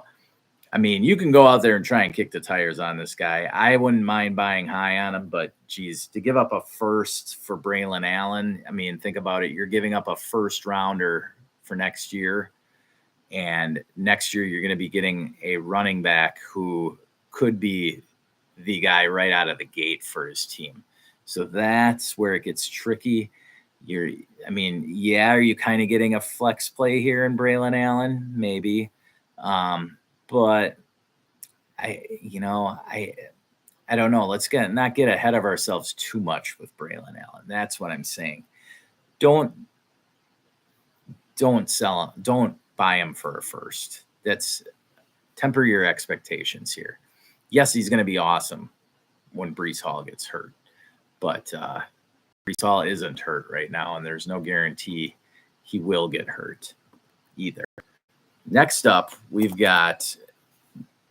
I mean, you can go out there and try and kick the tires on this guy. I wouldn't mind buying high on him, but geez, to give up a first for Braylon Allen, I mean, think about it. You're giving up a first rounder for next year. And next year, you're going to be getting a running back who could be the guy right out of the gate for his team. So that's where it gets tricky. Are you kind of getting a flex play here in Braylon Allen? Maybe. But I don't know. Let's not get ahead of ourselves too much with Braylon Allen. That's what I'm saying. Don't sell him. Don't buy him for a first. That's temper your expectations here. Yes, he's going to be awesome when Breece Hall gets hurt, but Breece Hall isn't hurt right now, and there's no guarantee he will get hurt either. Next up, we've got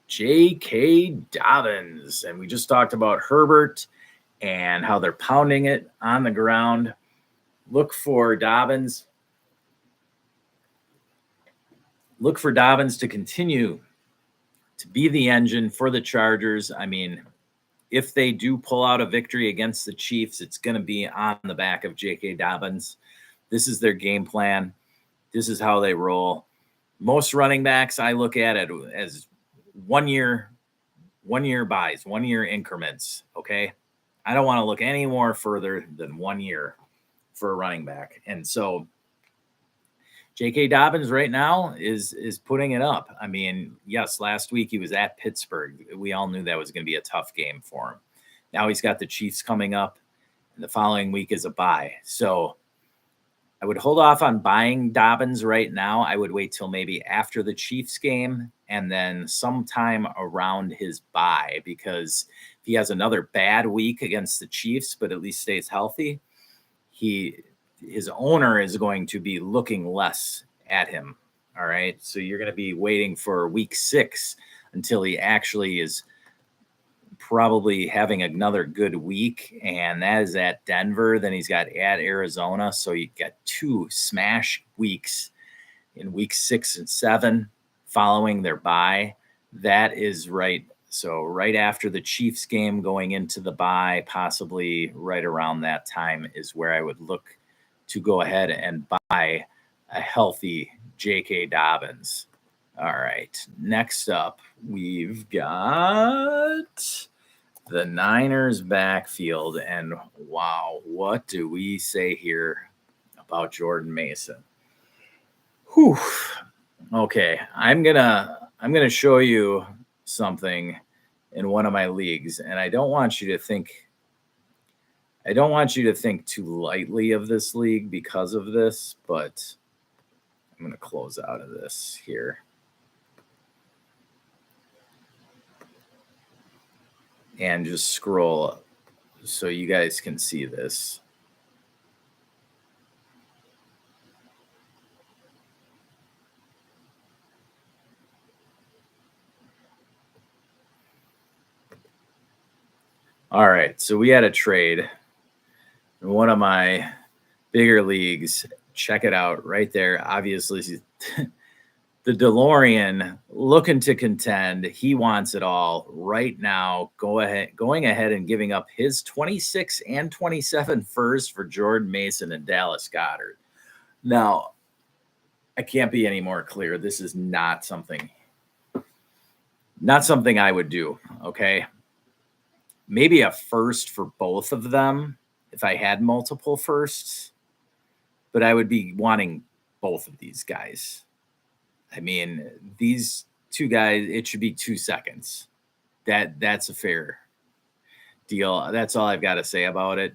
J.K. Dobbins, and we just talked about Herbert and how they're pounding it on the ground. Look for Dobbins to continue to be the engine for the Chargers. I mean, if they do pull out a victory against the Chiefs, it's going to be on the back of J.K. Dobbins. This is their game plan. This is how they roll. Most running backs, I look at it as 1 year buys, 1 year increments. Okay. I don't want to look any more further than 1 year for a running back. And so J.K. Dobbins right now is putting it up. I mean, yes, last week he was at Pittsburgh. We all knew that was going to be a tough game for him. Now he's got the Chiefs coming up, and the following week is a bye. So I would hold off on buying Dobbins right now. I would wait till maybe after the Chiefs game and then sometime around his bye, because if he has another bad week against the Chiefs, but at least stays healthy, his owner is going to be looking less at him. All right. So you're going to be waiting for week 6 until he actually is probably having another good week. And that is at Denver. Then he's got at Arizona. So you get 2 smash weeks in week 6 and 7 following their bye. That is right. So right after the Chiefs game going into the bye, possibly right around that time is where I would look to go ahead and buy a healthy J.K. Dobbins. All right. Next up, we've got the Niners backfield. And wow, what do we say here? about Jordan Mason. Whew. Okay, I'm gonna show you something in one of my leagues, and I don't want you to think too lightly of this league because of this, but I'm gonna close out of this here. And just scroll up so you guys can see this. All right, so we had a trade in one of my bigger leagues. Check it out right there. Obviously, the DeLorean looking to contend. He wants it all right now. Going ahead and giving up his 26 and 27 first for Jordan Mason and Dallas Goedert. Now, I can't be any more clear. This is not something I would do. Okay. Maybe a first for both of them if I had multiple firsts, but I would be wanting both of these guys. I mean, these two guys, it should be 2 seconds. That's a fair deal. That's all I've got to say about it.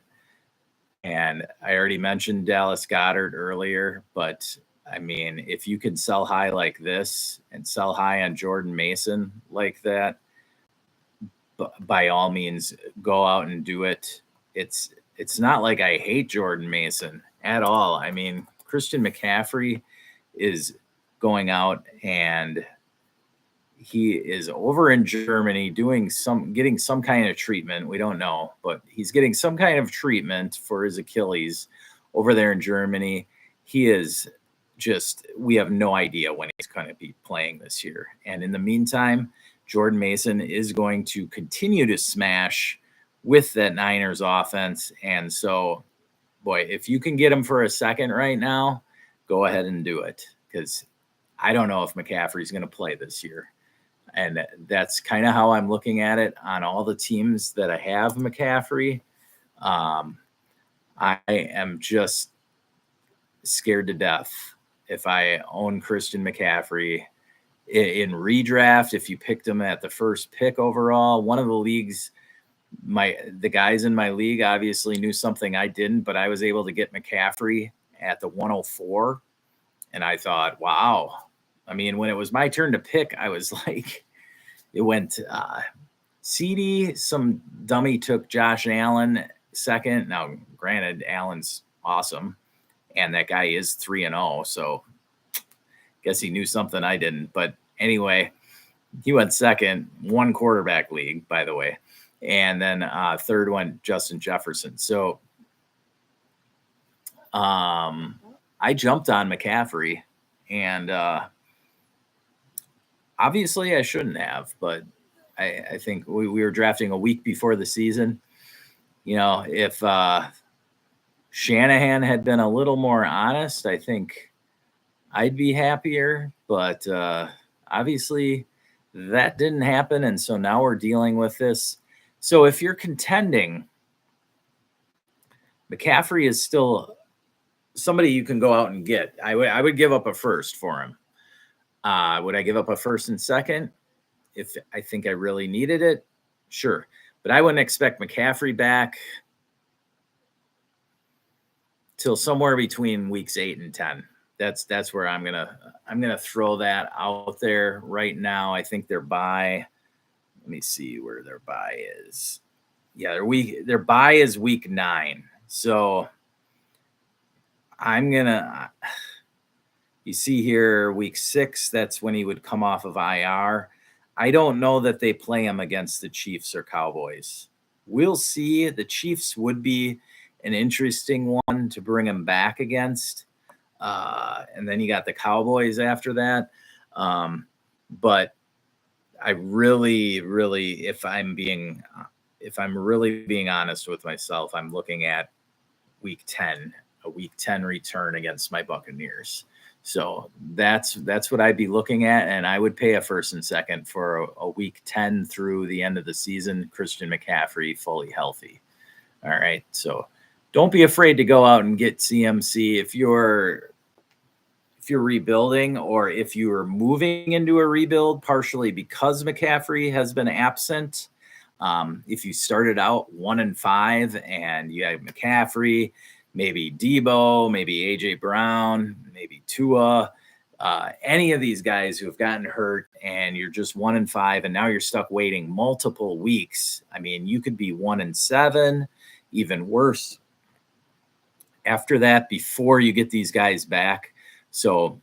And I already mentioned Dallas Goedert earlier, but I mean, if you can sell high like this and sell high on Jordan Mason like that, by all means, go out and do it. It's not like I hate Jordan Mason at all. I mean, Christian McCaffrey is going out and he is over in Germany getting some kind of treatment. We don't know, but he's getting some kind of treatment for his Achilles over there in Germany. He is we have no idea when he's going to be playing this year. And in the meantime, Jordan Mason is going to continue to smash with that Niners offense. And so, boy, if you can get him for a second right now, go ahead and do it, because I don't know if McCaffrey's going to play this year. And that's kind of how I'm looking at it on all the teams that I have McCaffrey. I am just scared to death if I own Christian McCaffrey in redraft. If you picked him at the first pick overall, one of the leagues, the guys in my league obviously knew something I didn't, but I was able to get McCaffrey at the 104. And I thought, wow. I mean, when it was my turn to pick, I was like, it went CD. Some dummy took Josh Allen second. Now, granted, Allen's awesome, and that guy is 3-0. So guess he knew something I didn't. But anyway, he went second, one quarterback league, by the way. And then third one, Justin Jefferson. So I jumped on McCaffrey, and obviously I shouldn't have, but I think we were drafting a week before the season. You know, if Shanahan had been a little more honest, I think I'd be happier, but obviously that didn't happen. And so now we're dealing with this. So if you're contending, McCaffrey is still somebody you can go out and get. I would give up a first for him. Would I give up a first and second if I think I really needed it? Sure. But I wouldn't expect McCaffrey back till somewhere between weeks 8 and 10. That's where I'm gonna throw that out there right now. I think their bye. Let me see where their bye is. Yeah, their bye is week 9. So I'm gonna. You see here, week 6. That's when he would come off of IR. I don't know that they play him against the Chiefs or Cowboys. We'll see. The Chiefs would be an interesting one to bring him back against. And then you got the Cowboys after that. But I really, if I'm really being honest with myself, I'm looking at week 10, a week 10 return against my Buccaneers. So that's what I'd be looking at. And I would pay a first and second for a week 10 through the end of the season, Christian McCaffrey fully healthy. All right. So don't be afraid to go out and get CMC if you're rebuilding, or if you are moving into a rebuild partially because McCaffrey has been absent. If you started out 1-5 and you have McCaffrey, maybe Debo, maybe AJ Brown, maybe Tua, any of these guys who have gotten hurt, and you're just 1-5, and now you're stuck waiting multiple weeks. I mean, you could be 1-7, even worse after that, before you get these guys back. So,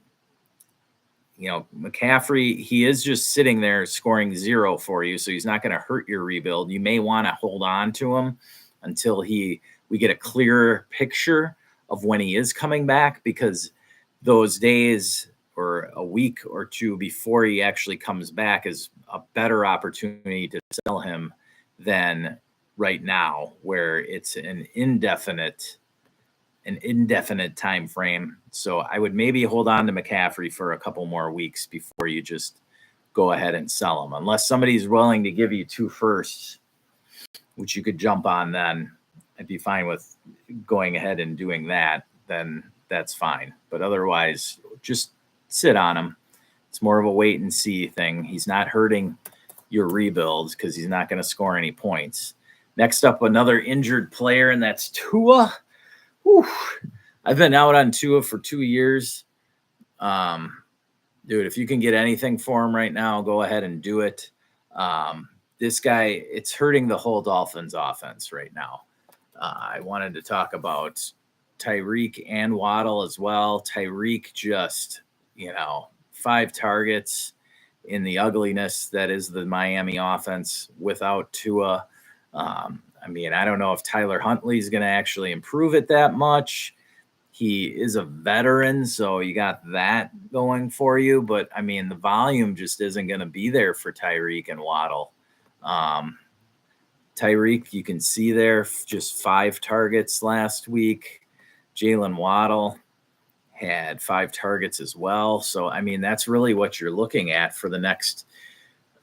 McCaffrey, he is just sitting there scoring 0 for you. So he's not going to hurt your rebuild. You may want to hold on to him until we get a clearer picture of when he is coming back, because those days or a week or two before he actually comes back is a better opportunity to sell him than right now, where it's an indefinite time frame. So I would maybe hold on to McCaffrey for a couple more weeks before you just go ahead and sell him, unless somebody's willing to give you 2 firsts, which you could jump on. Then I'd be fine with going ahead and doing that. Then that's fine. But otherwise, just sit on him. It's more of a wait and see thing. He's not hurting your rebuilds because he's not going to score any points. Next up, another injured player, and that's Tua. Whew. I've been out on Tua for 2 years. Dude, if you can get anything for him right now, go ahead and do it. This guy, it's hurting the whole Dolphins offense right now. I wanted to talk about Tyreek and Waddle as well. Tyreek just, 5 targets in the ugliness that is the Miami offense without Tua. I don't know if Tyler Huntley is going to actually improve it that much. He is a veteran, so you got that going for you. But, the volume just isn't going to be there for Tyreek and Waddle. Tyreek, you can see there, just 5 targets last week. Jalen Waddle had 5 targets as well. So, that's really what you're looking at for the next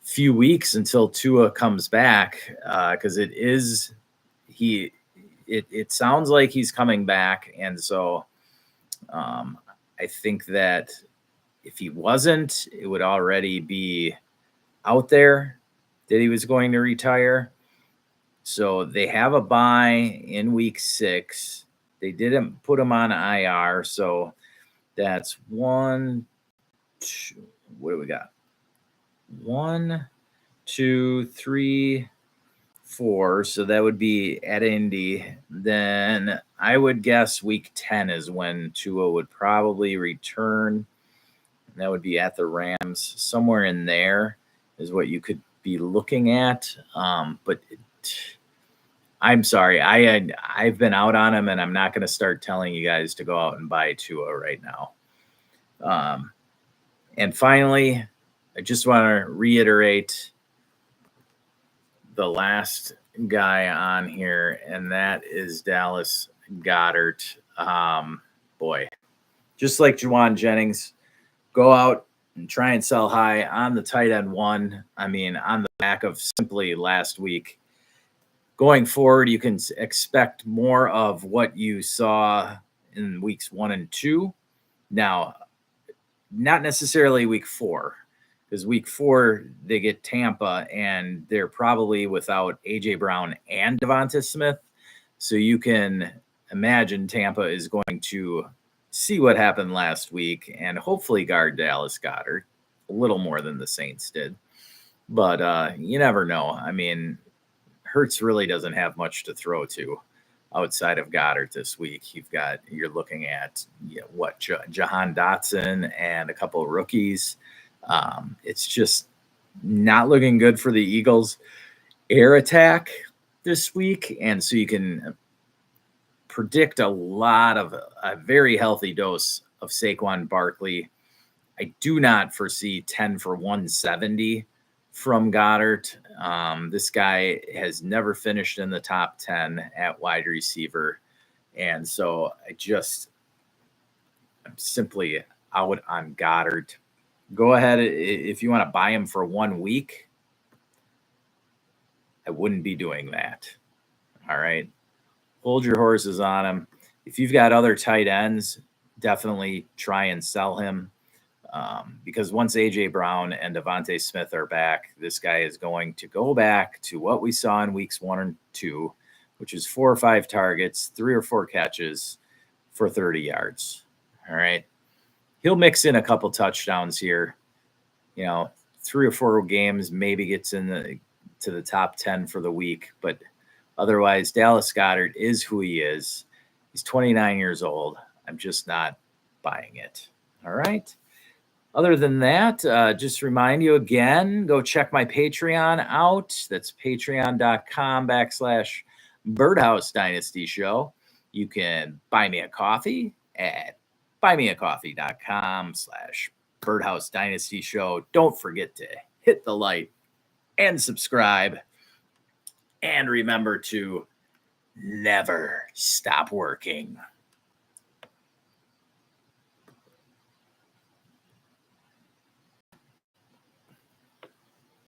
few weeks until Tua comes back, because it sounds like he's coming back. And so I think that if he wasn't, it would already be out there that he was going to retire. So they have a bye in week 6. They didn't put him on IR. So that's 1, 2, what do we got? 1, 2, 3, 4. So that would be at Indy. Then I would guess week 10 is when Tua would probably return. And that would be at the Rams. Somewhere in there is what you could be looking at. But I'm sorry. I've been out on him, and I'm not going to start telling you guys to go out and buy Tua right now. And finally, I just want to reiterate the last guy on here, and that is Dallas Goedert. Boy, just like Juwan Jennings, go out and try and sell high on the tight end 1. On the back of simply last week. Going forward, you can expect more of what you saw in weeks 1 and 2. Now, not necessarily week 4, because week 4 they get Tampa, and they're probably without AJ Brown and Devonta Smith. So you can imagine Tampa is going to see what happened last week and hopefully guard Dallas Goedert a little more than the Saints did. But you never know. Hurts really doesn't have much to throw to outside of Goddard this week. You're looking at Jahan Dotson and a couple of rookies. It's just not looking good for the Eagles' air attack this week, and so you can predict a very healthy dose of Saquon Barkley. I do not foresee 10 for 170 from Goddard. This guy has never finished in the top 10 at wide receiver. And so I'm simply out on Goddard. Go ahead. If you want to buy him for 1 week, I wouldn't be doing that. All right. hold your horses on him. If you've got other tight ends, definitely try and sell him. Because once A.J. Brown and Devontae Smith are back, this guy is going to go back to what we saw in weeks 1 and 2, which is 4 or 5 targets, 3 or 4 catches for 30 yards. All right. He'll mix in a couple touchdowns here. 3 or 4 games, maybe gets to the top 10 for the week. But otherwise, Dallas Goedert is who he is. He's 29 years old. I'm just not buying it. All right. Other than that, just remind you again, go check my Patreon out. That's patreon.com/Birdhouse Dynasty Show. You can buy me a coffee at buymeacoffee.com/Birdhouse Dynasty Show. Don't forget to hit the like and subscribe. And remember to never stop working.